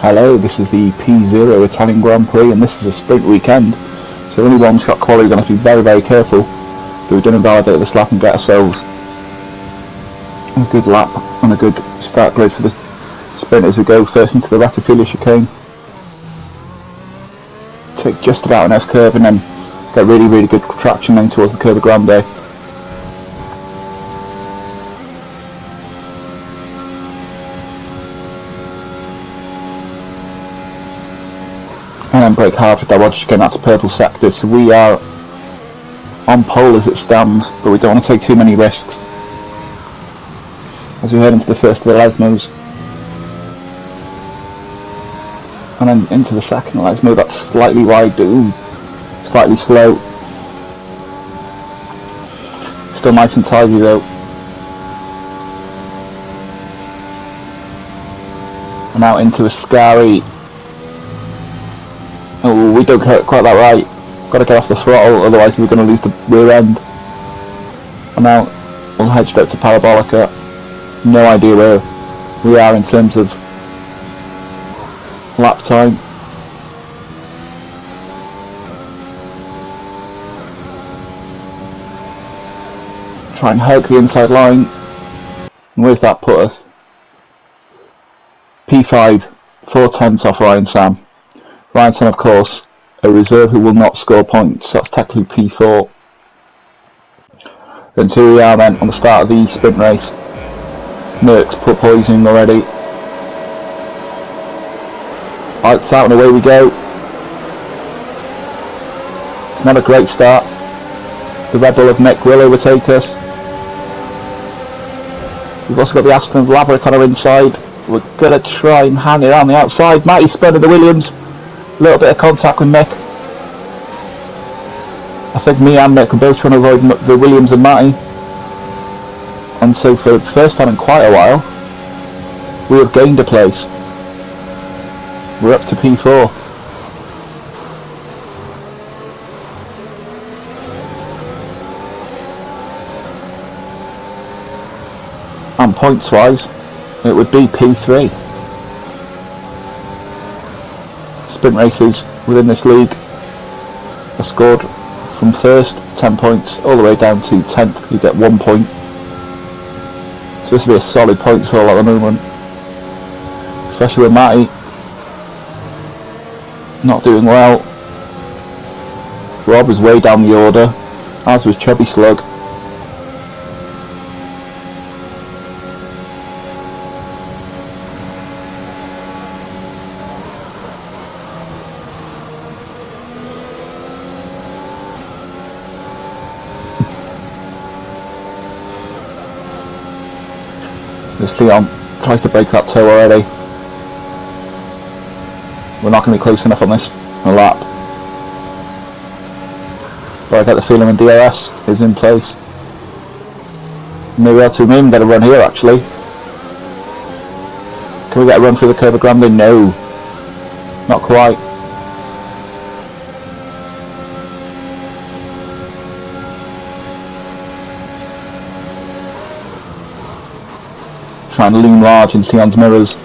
Hello, this is the P0 Italian Grand Prix and this is a sprint weekend, so only one shot quality. We're going to have to be very, very careful that we don't invalidate this lap and get ourselves a good lap and a good start grid for the sprint as we go first into the Ratafila chicane. Take just about an S-curve and then get really, really good traction then towards the Curva Grande. And then brake hard for that water chicane. That's a purple sector, so we are on pole as it stands, but we don't want to take too many risks as we head into the first of the Lesmos. And then into the second Lesmo, that's slightly wide, slightly slow. Still nice and tidy though. And out into a scary. Oh, we don't get quite that right. Got to get off the throttle, otherwise we're going to lose the rear end. And now we'll head straight to Parabolica. No idea where we are in terms of lap time. Try and hug the inside line. And where's that put us? P5, 4/10 off Ryan Sam. Ryan Sam, of course, a reserve who will not score points. That's technically P4. Then here we are then on the start of the sprint race. Merckx put poisoning already. Lights out and away we go. It's not a great start. The Red Bull of Mick will overtake us. We've also got the Aston Laverick on our inside. We're going to try and hang it around the outside. Matty spurred the Williams. A little bit of contact with Mick. I think me and Mick are both trying to avoid the Williams and Matty. And so for the first time in quite a while, we have gained a place. We're up to P4. And points wise, it would be P3. Sprint races within this league are scored from first 10 points all the way down to 10th. You get 1 point. So this will be a solid points haul at the moment, especially with Matty not doing well. Rob was way down the order, as was Chubby Slug. This Leon tries to break that toe already. We're not going to be close enough on this lap. But I get the feeling when DRS is in place, maybe we may even get a run here actually. Can we get a run through the Curva Grande? No, not quite. Trying to loom large into Leon's mirrors.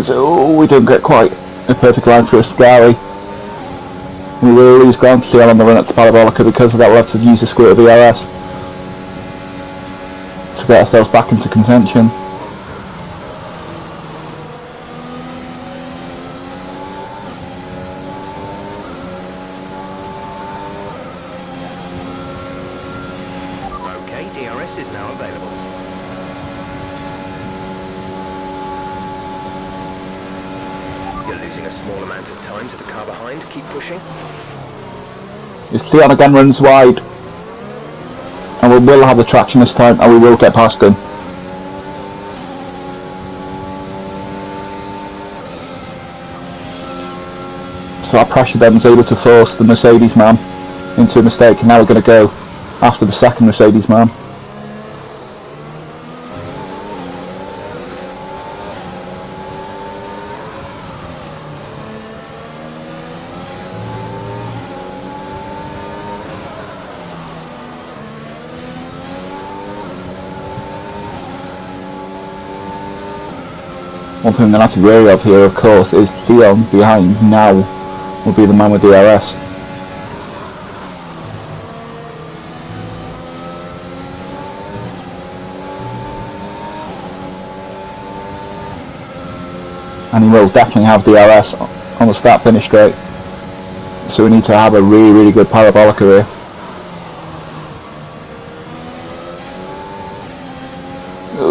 So we don't get quite a perfect line for a scary. We will lose ground to Leon on the run up to Parabolica. Because of that we'll have to use a squirt of ERS to get ourselves back into contention. Okay, DRS is now available. You're losing a small amount of time to the car behind. Keep pushing. This Leon again runs wide. And we will have the traction this time and we will get past him. So our pressure then was able to force the Mercedes man into a mistake, and now we're going to go after the second Mercedes man. One thing I'm going to have to be wary of here, of course, is Theon behind now will be the man with the RS. And he will definitely have the RS on the start finish straight. So we need to have a really good parabolic here.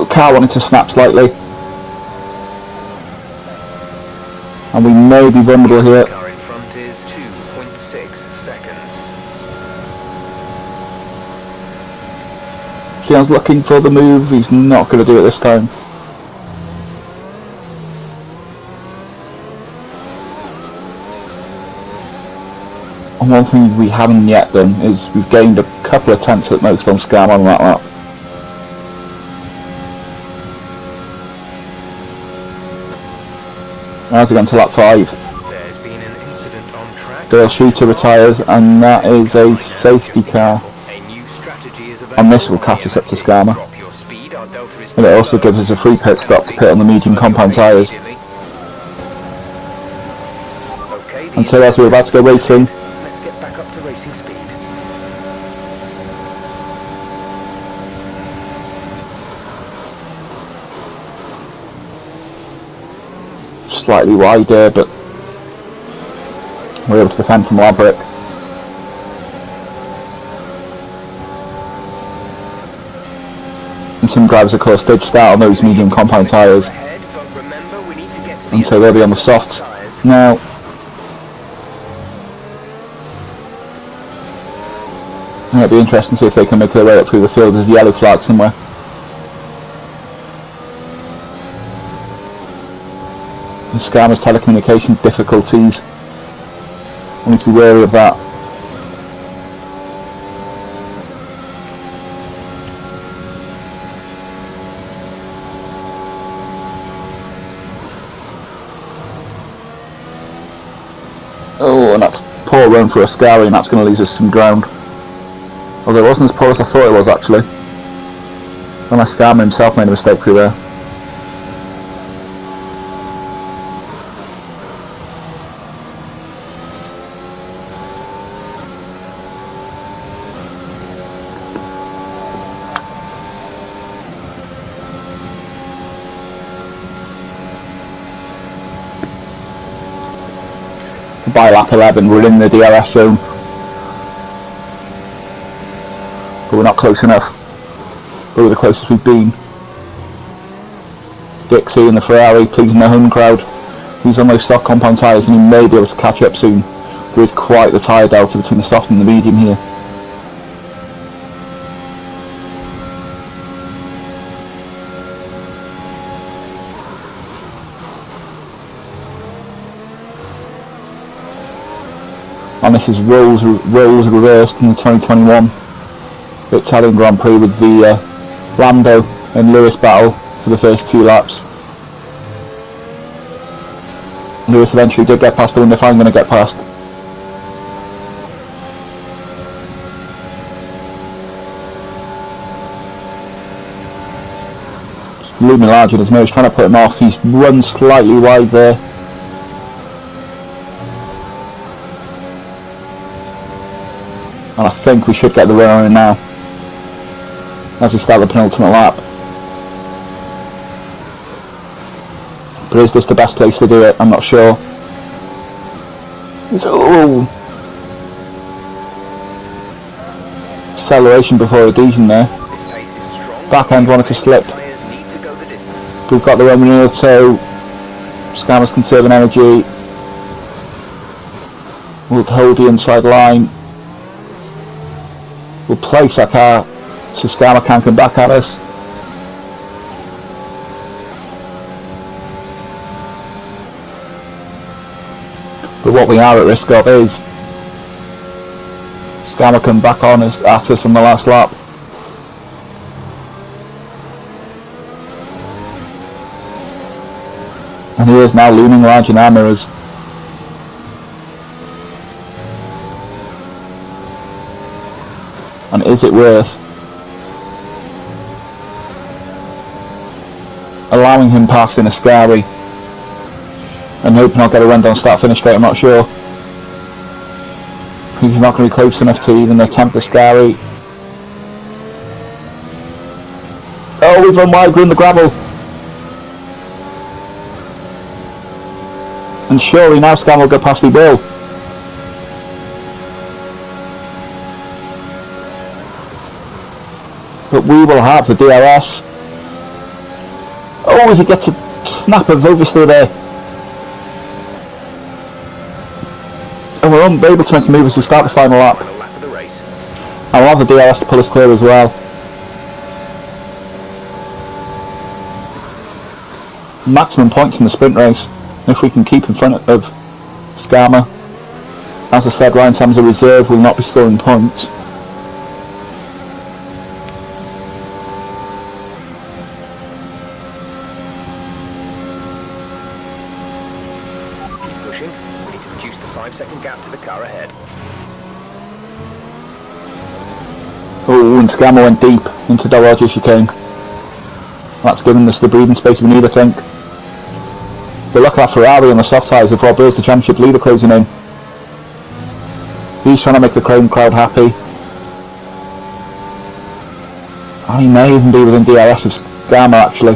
Car wanted to snap slightly. And we may be vulnerable here. The car in front is 2.6 seconds. Theon's looking for the move, he's not going to do it this time. And one thing we haven't yet done is we've gained a couple of tenths at most on Scam on that lap. As we go to lap 5. There's been an incident on track. Dale Shooter retires, and that is a safety car. A new strategy is And this will catch us up to Scammer. Drop your speed, our delta is And it also gives us a free pit stop to pit on the medium compound tyres. Okay, And so as we're about to go racing, let's get back up to racing speed. slightly wider, but we're able to defend from Laverick. And some drivers of course did start on those medium compound tyres, and so they'll be on the softs. Now it'll be interesting to see if they can make their way up through the field. There's a yellow flag somewhere. The Scammer's telecommunication difficulties. We need to be wary of that. Oh, and that's poor run for a Scary, and that's going to lose us some ground. Although it wasn't as poor as I thought it was actually. Unless Scammer himself made a mistake through there. By lap 11 we're in the DRS zone, but we're not close enough. But we're the closest we've been. Dixie in the Ferrari pleasing the home crowd. He's on those soft compound tyres and he may be able to catch up soon. There is quite the tyre delta between the soft and the medium here. And this is roles reversed in the 2021 Italian Grand Prix with the Lando and Lewis battle for the first few laps. Lewis eventually did get past. I wonder if I'm going to get past. Looming large in his nose, trying to put him off. He's run slightly wide there. And I think we should get the run on him now as we start the penultimate lap. But is this the best place to do it? I'm not sure. Oh! Acceleration before adhesion there. Back end wanted to slip. We've got the Roman auto. Scammer's conserving energy. We'll hold the inside line. We'll place our car so Scammer can't come back at us. But what we are at risk of is Scammer come back on us at us on the last lap. And he is now looming large in our mirrors. And is it worth allowing him past in a Scary and hoping I'll get a run down start finish straight? I'm not sure. He's not going to be close enough to even attempt the Scary. Oh, we've run wide, we're in the gravel. And surely now Scam will go past the Bill. But we will have the DRS. Oh, as he gets a snap of oversteer there. And we're unable to make a move as we start the final lap. I'll have the DRS to pull us clear as well. Maximum points in the sprint race. If we can keep in front of Scammer. As I said, Ryan Sam's a reserve, will not be scoring points. Keep pushing. We need to reduce the 5-second gap to the car ahead. Oh, and Scammer went deep into the Roger chicane. That's given us the breathing space we need, I think. But look at that Ferrari on the soft tyres of Rob Earls, the championship leader, closing in. He's trying to make the Chrome crowd happy. And he may even be within DRS of Scammer, actually.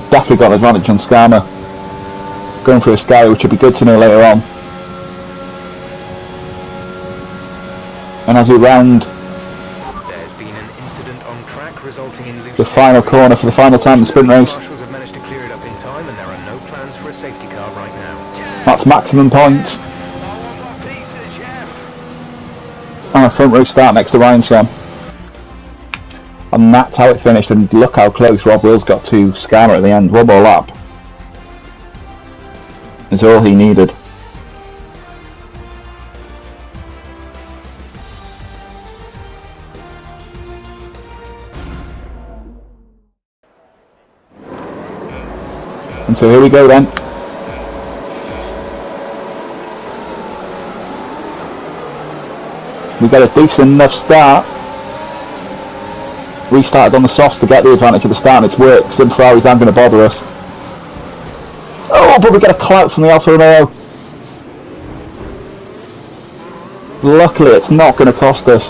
Definitely got an advantage on Scammer. Going for a Sky, which would be good to know later on. And as we round there's been an incident on track resulting in the final corner for the final time in the sprint race. Marshals have managed to clear it up in time, and there are no plans for a safety car right now. That's maximum points. And a front row start next to Ryan Sam. And that's how it finished, and look how close Rob Wills got to Scammer at the end. One more lap is all he needed. And so here we go then. We got a decent enough start. Restarted on the softs to get the advantage at the start, and it's worked. Some Ferraris aren't going to bother us. Oh, but we get a clout from the Alfa Romeo. Luckily it's not going to cost us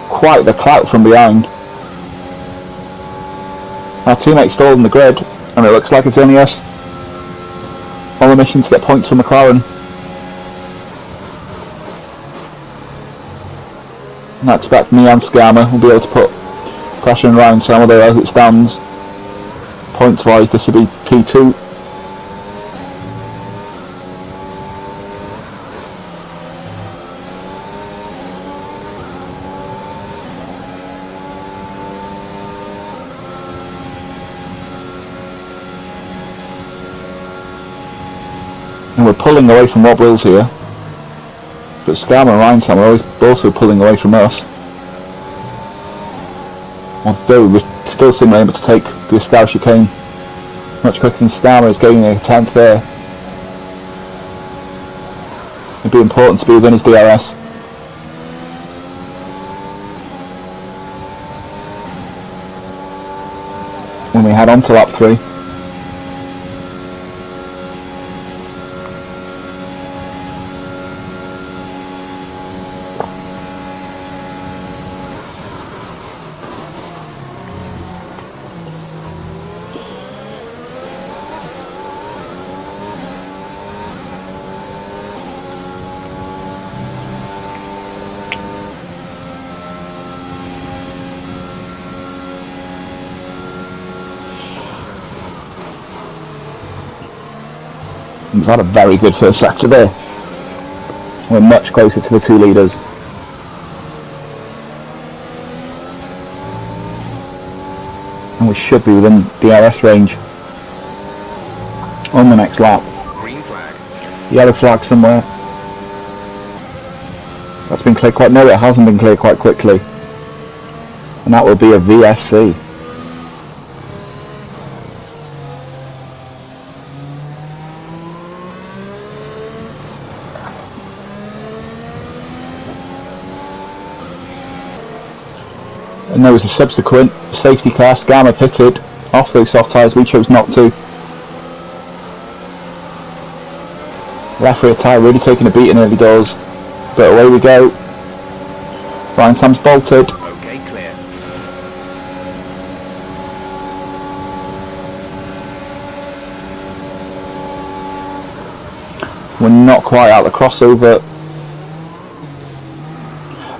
quite the clout from behind. Our teammate stalled in the grid, and it looks like it's only us on a mission to get points from McLaren. And I expect me and Scammer will be able to put pressure on Ryan Sam, although as it stands, points wise this would be P2. And we're pulling away from Rob Wills here, but Scammer and Ryan Sam are also pulling away from us. Although we're still seemingly able to take the Escal chicane much quicker than Scammer is gaining a 10th there. It'd be important to be within his DRS. When we head on to lap 3. We've had a very good first sector there. We're much closer to the two leaders. And we should be within DRS range on the next lap. Green flag. Yellow flag somewhere. That's been cleared quite... No, it hasn't been cleared quite quickly. And that will be a VSC. And there was a subsequent safety car. Scammer pitted off those soft tyres. We chose not to. Left rear tyre really taking a beating early doors. But away we go. Ryan Sam's bolted. Okay, clear. We're not quite out the crossover.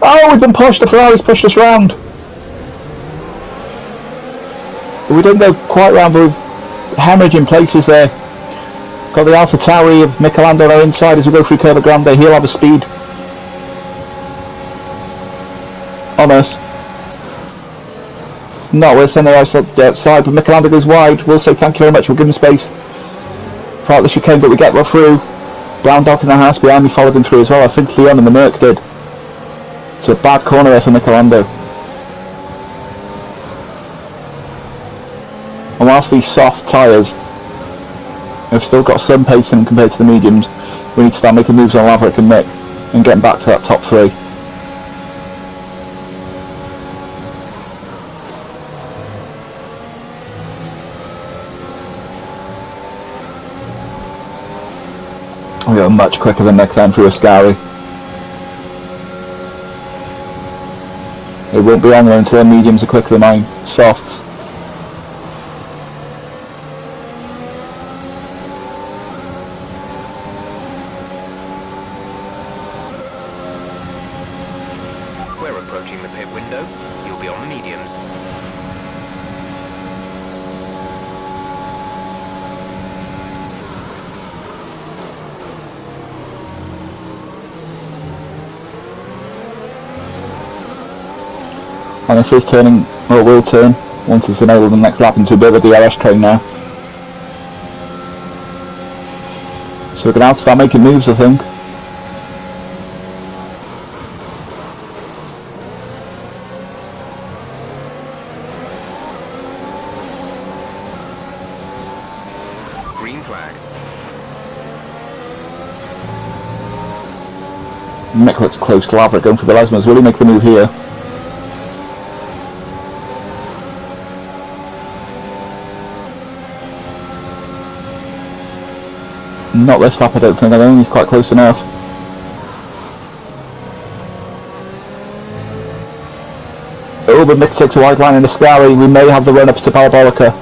Oh, we've been pushed. The Ferrari's pushed us round. We didn't go quite round, but we're hemorrhaging places there. Got the Alpha Tauri of Michelando on our inside as we go through Curva Grande. He'll have a speed on us. Not with on the outside, but Michelando goes wide. We'll say thank you very much. We'll give him space throughout the chicane, but we get well through. Brown Dog in the house behind me followed him through as well. I think Leon and the Merc did. It's a bad corner there for Michelando. And whilst these soft tyres have still got some pace in them compared to the mediums, we need to start making moves on Laverick and Mick and getting back to that top three. We are much quicker than next time through Ascari. It won't be on there until their mediums are quicker than mine. Softs. We're approaching the pit window. You'll be on the mediums. And this is turning, or it will turn, once it's enabled the next lap into a bit of a DRS train now. So we're going to have to start making moves, I think. Green flag. Mick looks close to Laverick going for the Lesmers. Will he make the move here? Not this lap, I don't think. I think he's quite close enough. Oh, but Mick takes a wide line in the Ascari. We may have the run up to Parabolica.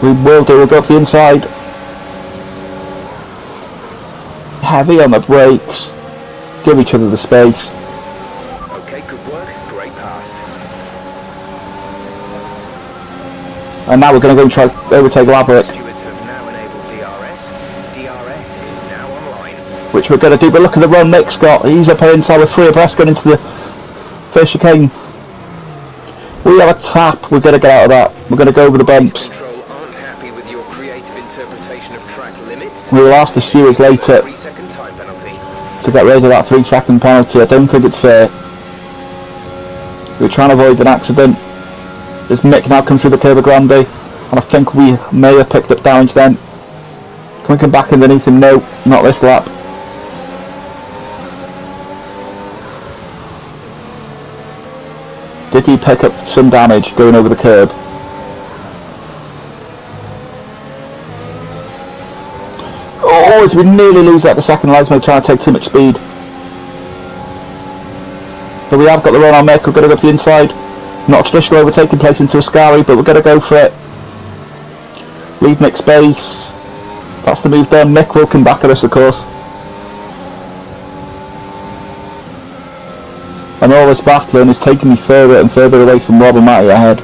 We will do. We'll go up the inside. Heavy on the brakes. Give each other the space. Okay, good work. Great pass. And now we're going to go and try overtake Laverick, Stewards have now enabled DRS. DRS is now online. which we're going to do. But look at the run Mick's got. He's up here inside with 3 abreast going into the first chicane. We have a tap. We're going to get out of that. We're going to go over the bumps. Control aren't happy with your creative interpretation of track limits. We will ask the stewards later 3-second time penalty. to get rid of that 3-second penalty. I don't think it's fair. We're trying to avoid an accident. As Mick now comes through the Curva Grande, and I think we may have picked up damage then. Can we come back underneath him? No, not this lap. Did he pick up some damage going over the curb? Oh, as we nearly lose that the second Lesmo trying to take too much speed. But we have got the run on Mick. We're going to go to the inside. Not a traditional overtaking place into Ascari, but we're going to go for it. Leave Mick space. That's the move done. Mick will come back at us, of course. And all this battling is taking me further and further away from Rob and Matty ahead.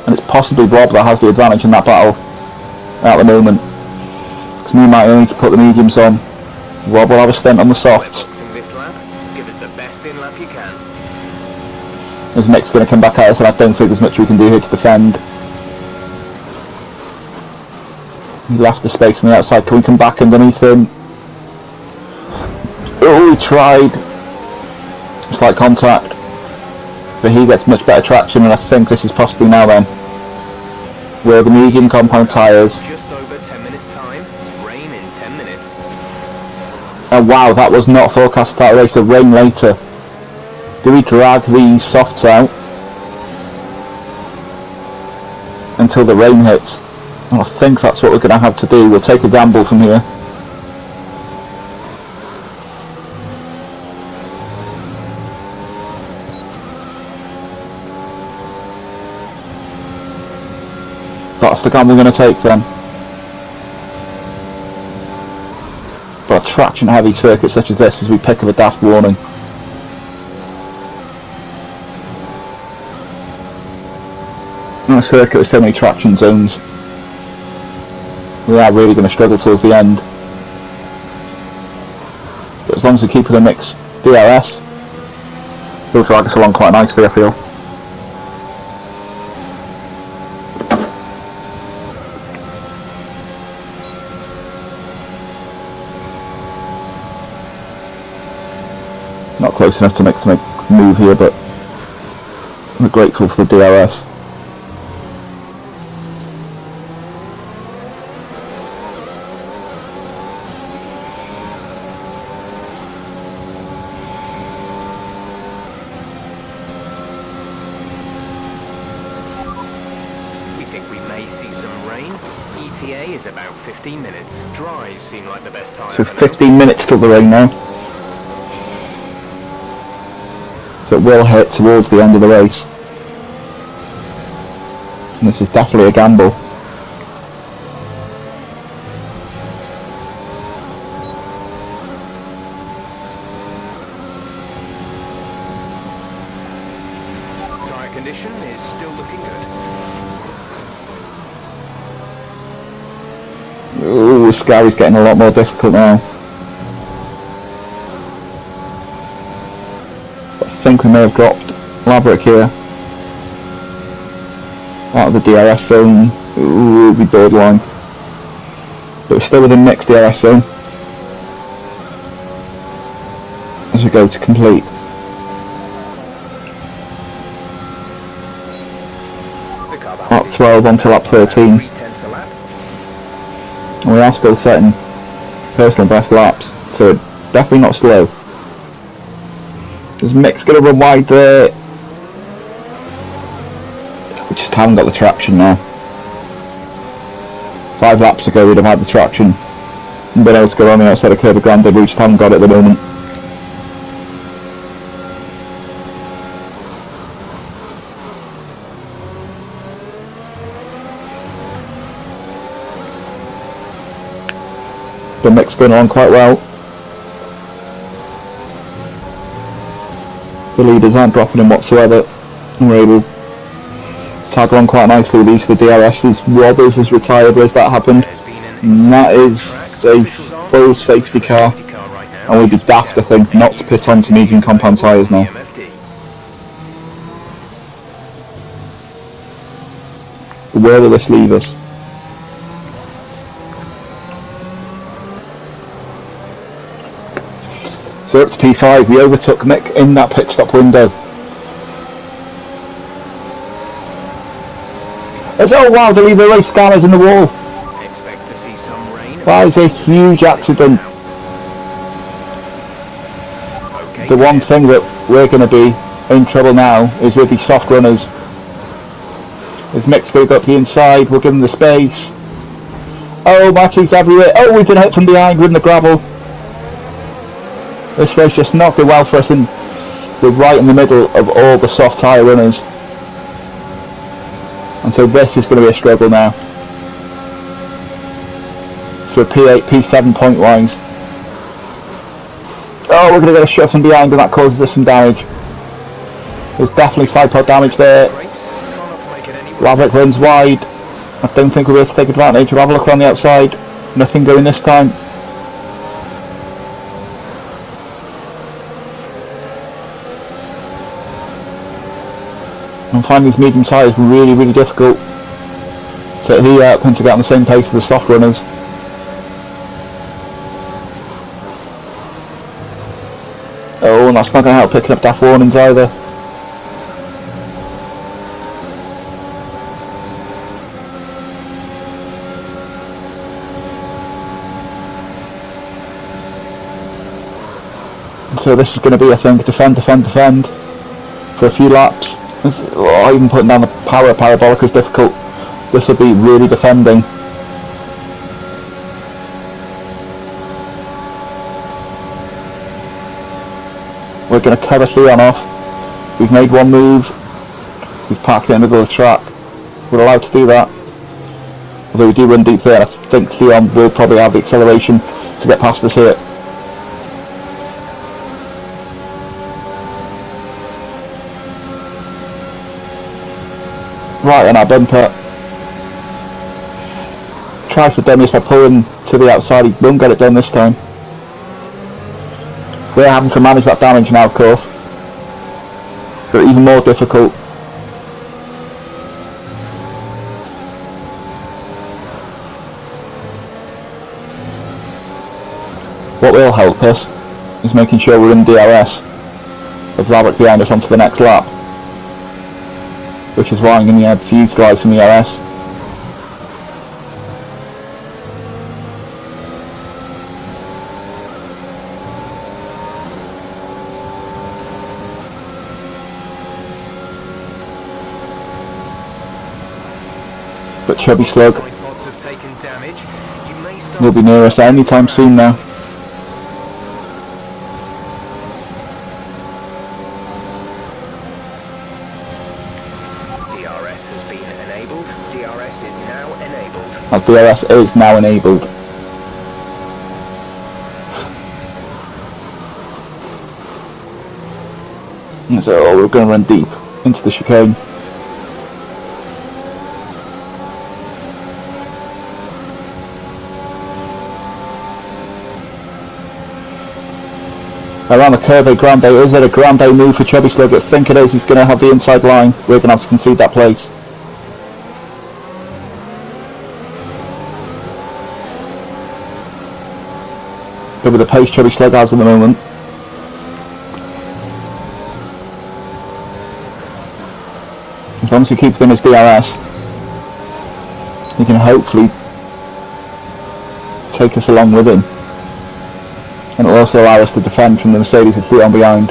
And it's possibly Rob that has the advantage in that battle at the moment. Because me and Matty need to put the mediums on. Rob will have a stint on the By softs. boxing this lap, give us the best in lap you can. As Mick's going to come back at us, and I don't think there's much we can do here to defend. He left the space on the outside. Can we come back underneath him? Oh, he tried. Slight contact. But he gets much better traction, and I think this is possibly now then. Where the medium compound tyres. Just over 10 minutes time. Rain in 10 minutes. Oh wow, that was not forecast to start the race. The rain later. Do we drag these softs out until the rain hits? Well, I think that's what we're going to have to do. We'll take a gamble from here. That's the gamble we're going to take then. But a traction heavy circuit such as this, as we pick up a daft warning. On a circuit with so many traction zones, we are really going to struggle towards the end. But as long as we keep it a mix DRS, he'll drag us along quite nicely, I feel. Not close enough to make a move here, but we're grateful for the DRS. See some rain. ETA is about 15 minutes. Dries seem like the best time. So 15 minutes till the rain now. So it will hit towards the end of the race. And this is definitely a gamble. Tyre condition is still looking good. Ooh, Scary's getting a lot more difficult now. I think we may have dropped Laverick here. Out of the DRS zone. Ooh, it'll be borderline. But we're still within next DRS zone. As we go to complete. Lap 12 onto lap 13. And we are still setting personal best laps, so definitely not slow. Is Mick's going to run wide there? We just haven't got the traction now. 5 laps ago we'd have had the traction and been able to go on the outside of curb of Grand Prix, we just haven't got it at the moment. The Mick's going on quite well. The leaders aren't dropping him whatsoever, and we're able to tag on quite nicely with each of the DRS's. Robbers has retired, where's that happened? And that is a full safety car, and we'd be daft, I think, not to pit onto medium compound tyres now. Where will this leave us? So up to P5, we overtook Mick in that pit stop window. Oh wow, they leave the race scanners in the wall. Expect to see some rain. That is a huge accident. Okay, The one thing that we're going to be in trouble now is with these soft runners. As Mick's going to go up the inside, we'll give him the space. Oh, Matty's everywhere. Oh, we've been hit from behind with the gravel. This race just not did well for us, and we're right in the middle of all the soft tyre runners. And so this is going to be a struggle now. For P8, P7 point wise. Oh, we're going to get a shot from behind, and that causes us some damage. There's definitely side pod damage there. Laverick runs wide. I don't think we'll be able to take advantage. We'll have a look around the outside. Nothing going this time. I'm finding these medium tyres really, really difficult to heat up and to get on the same pace as the soft runners. Oh, and that's not going to help picking up daft warnings either. So this is going to be, I think, defend for a few laps. Oh, even putting down the power parabolic is difficult. This will be really defending. We're going to cover Theon off. We've made one move. We've parked it in the middle of the track. We're allowed to do that. Although we do run deep there, I think Theon will probably have the acceleration to get past us here. Right on our bumper. Tries to dummy us by pulling to the outside. He won't get it done this time. We're having to manage that damage now, of course. So even more difficult. What will help us is making sure we're in DRS with Laverick behind us onto the next lap. Which is why I'm going to have to utilise some ERS. But Chubby Slug will be near us anytime soon now. DRS has been enabled. DRS is now enabled. Our DRS is now enabled. And so we're going to run deep into the chicane. Around the curve, a Grande. Is it a Grande move for Chubby Slug? I think it is. He's going to have the inside line. We're going to have to concede that place. But with the pace Chubby Slug has at the moment, as long as he keeps in his DRS, he can hopefully take us along with him. And it will also allow us to defend from the Mercedes and Theon behind.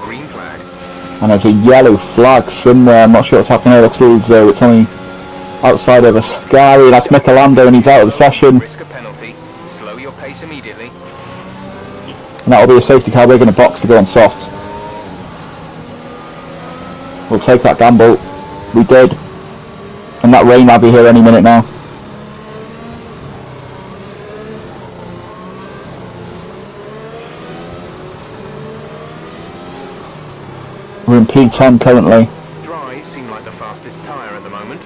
Green flag. And there's a yellow flag somewhere. I'm not sure what's happening here. It looks as though it's only outside of a Scary. That's Michelando and he's out of the session. Risk a penalty. Slow your pace immediately. And that'll be a safety car. We're going to box to go on softs. We'll take that gamble. We did. And that rain will be here any minute now. We're in P10 currently. Dries seem like the fastest tyre at the moment.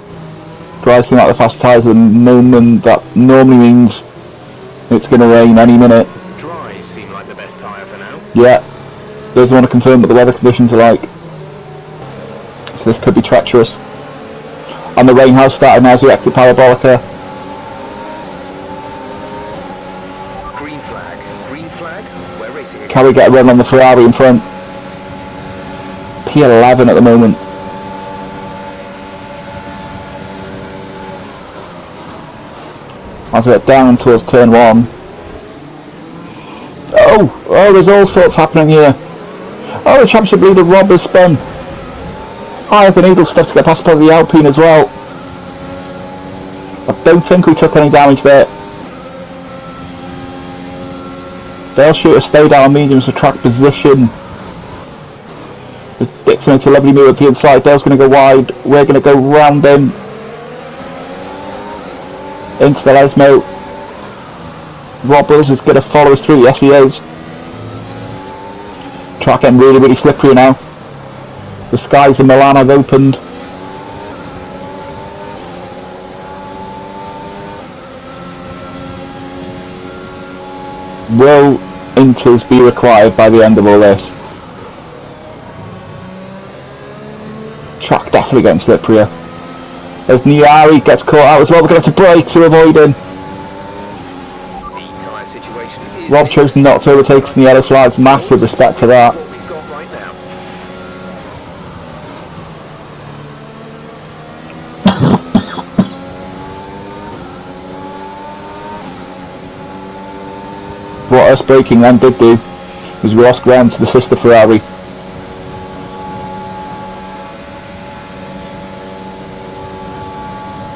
Dries seem like the fast tyres at the moment. That normally means it's going to rain any minute. Dries seem like the best tyre for now. Yeah. Doesn't want to confirm what the weather conditions are like. So this could be treacherous. And the rain has started now as we exit Parabolica. Green flag. Green flag. We're racing again. Can we get a run on the Ferrari in front? P11 at the moment. As we get down towards turn 1. Oh, there's all sorts happening here. Oh, the championship leader Rob has spun. I have been able to get past the Alpine as well. I don't think we took any damage there. Dale Shooter stayed out on mediums for track position. Dixon into a lovely move at the inside. Dale's going to go wide. We're going to go round him. Into the Lesmo. Robbers is going to follow us through. Yes, he is. Track getting really, really slippery now. The skies in Milan have opened. Will inters be required by the end of all this? Track definitely getting slipperier. As Niari gets caught out as well, we're going to have to brake to avoid him. Rob chose not to overtake the yellow flags, massive respect for that. What us braking then did do was we lost ground to the sister Ferrari.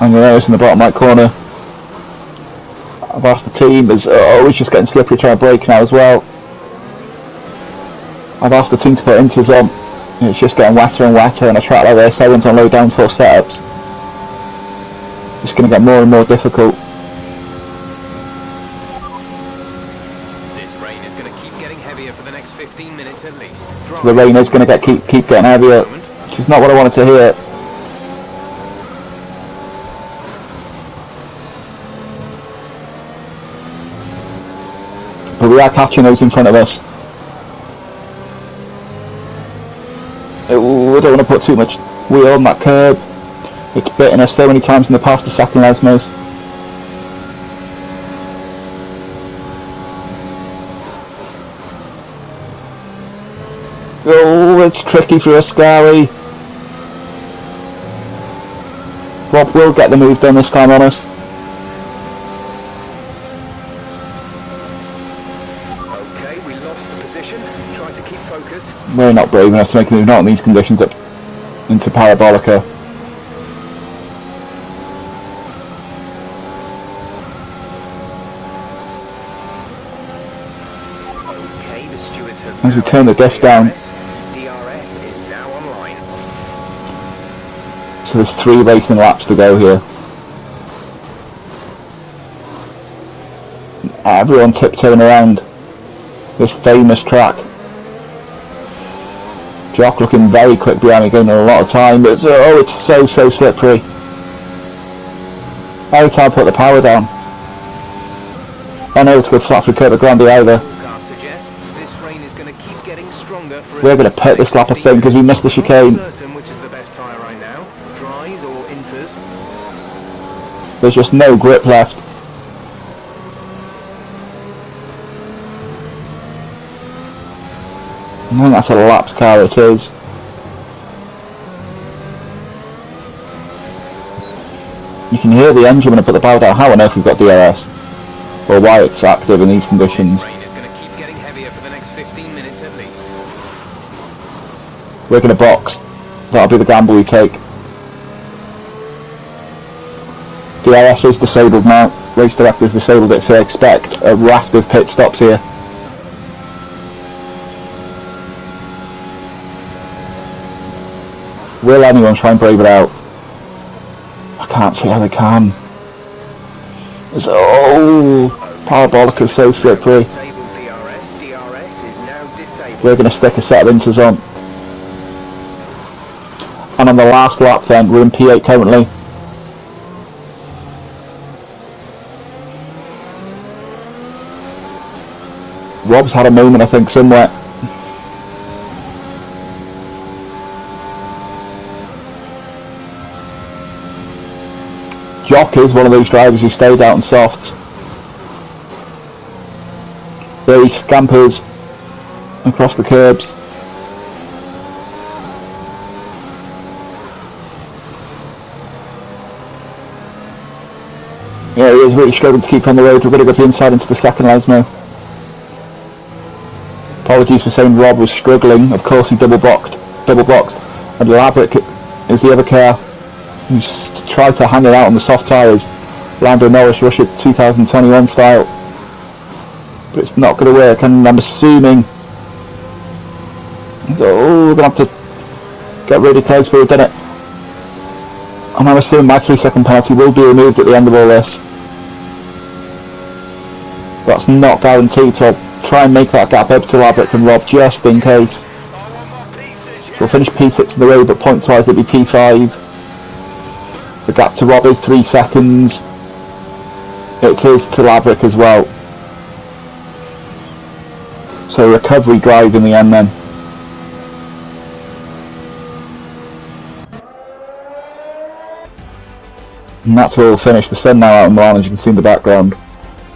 And you'll notice in the bottom right corner, I've asked the team, is it's just getting slippery trying to brake now as well. I've asked the team to put inters on, and it's just getting wetter and wetter on a track like this. Everyone's on low downforce setups. It's going to get more and more difficult. This rain is going to keep getting heavier for the next 15 minutes at least. The rain is going to keep getting heavier, which is not what I wanted to hear. But we are catching those in front of us. We don't want to put too much wheel on that curb. It's bitten us so many times in the past, the second Lesmos. Oh, it's tricky for us, Gary. Rob will get the move done this time on us. We're not brave enough to make a move, not in these conditions, up into Parabolica. Okay, the stewards have as we turn the diff down. DRS is now online. So there's 3 racing laps to go here. Everyone tiptoeing around this famous track. Jock looking very quick behind me, gaining a lot of time, but it's so slippery. Every time I put the power down. I know it's a good flat for curb at Grand Prix either. We're going to pit this lap, I think, because we missed the chicane. There's just no grip left. I think that's a lapped car, it is. You can hear the engine when I put the power down. How on earth we've got DRS? Or why it's active in these conditions. We're going to box. That'll be the gamble we take. DRS is disabled now. Race director's disabled it, so I expect a raft of pit stops here. Will anyone try and brave it out? I can't see how they can. Parabolica is so slippery. We're going to stick a set of inters on. And on the last lap then, we're in P8 currently. Rob's had a moment, I think, somewhere. Jock is one of those drivers who stayed out on softs. There he scampers across the curbs. Yeah, he is really struggling to keep on the road. We're going to go to the inside into the second Lesmo. Apologies for saying Rob was struggling. Of course he double boxed. And Laverick is the other car who's tried to hang it out on the soft tyres. Lando Norris Russia 2021 style. But it's not going to work, and I'm assuming... we're going to have to get really close, but we've done it. And I'm assuming my 3-second penalty will be removed at the end of all this. That's not guaranteed, so I'll try and make that gap up to Laverick and Rob just in case. So we'll finish P6 in the road, but point-wise it'll be P5. The gap to Rob is 3 seconds. It is to Laverick as well. So recovery drive in the end then. And that's where we'll finish. The sun now out in Milan, as you can see in the background.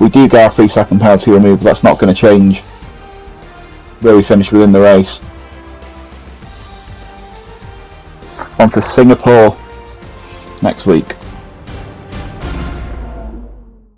We do get our 3-second penalty removed, but that's not going to change where we finish within the race. On to Singapore next week.